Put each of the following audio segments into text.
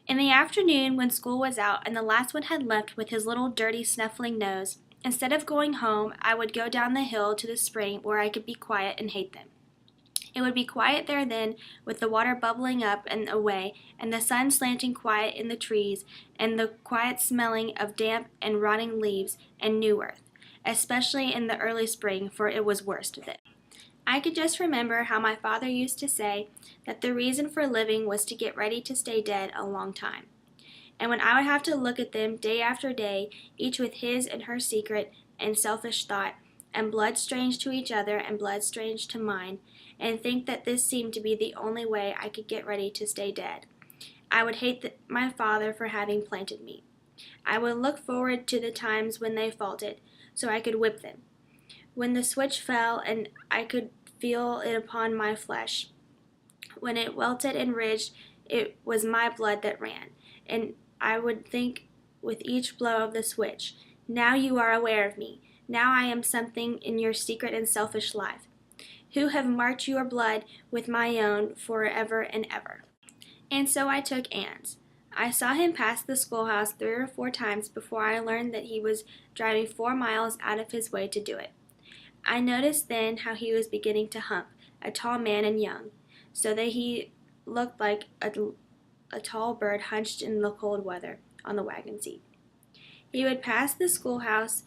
In the afternoon, when school was out and the last one had left with his little dirty snuffling nose, instead of going home, I would go down the hill to the spring where I could be quiet and hate them. It would be quiet there then, with the water bubbling up and away, and the sun slanting quiet in the trees, and the quiet smelling of damp and rotting leaves and new earth, especially in the early spring, for it was worst then. I could just remember how my father used to say that the reason for living was to get ready to stay dead a long time. And when I would have to look at them day after day, each with his and her secret and selfish thought, and blood strange to each other and blood strange to mine, and think that this seemed to be the only way I could get ready to stay dead, I would hate my father for having planted me. I would look forward to the times when they faulted, so I could whip them. When the switch fell and I could feel it upon my flesh. When it welted and ridged, it was my blood that ran, and I would think with each blow of the switch, now you are aware of me. Now I am something in your secret and selfish life, who have marked your blood with my own for ever and ever. And so I took Anne's. I saw him pass the schoolhouse 3 or 4 times before I learned that he was driving 4 miles out of his way to do it. I noticed then how he was beginning to hump, a tall man and young, so that he looked like a tall bird hunched in the cold weather on the wagon seat. He would pass the schoolhouse,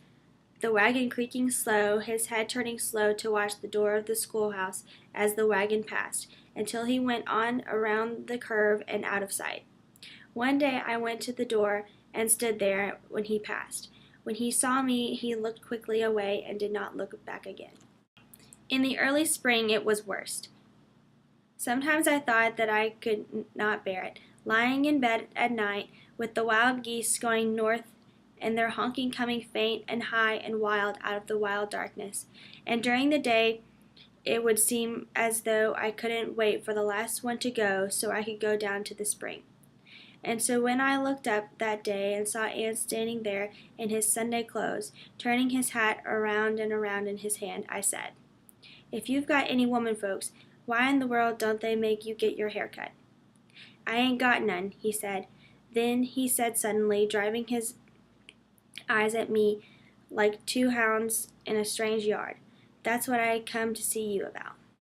the wagon creaking slow, his head turning slow to watch the door of the schoolhouse as the wagon passed, until he went on around the curve and out of sight. One day I went to the door and stood there when he passed. When he saw me, he looked quickly away and did not look back again. In the early spring it was worst. Sometimes I thought that I could not bear it, lying in bed at night with the wild geese going north and their honking coming faint and high and wild out of the wild darkness, and during the day it would seem as though I couldn't wait for the last one to go so I could go down to the spring. And so when I looked up that day and saw Anne standing there in his Sunday clothes, turning his hat around and around in his hand, I said, "If you've got any woman folks, why in the world don't they make you get your hair cut?" "I ain't got none," he said. Then he said suddenly, driving his eyes at me like 2 hounds in a strange yard, "That's what I come to see you about."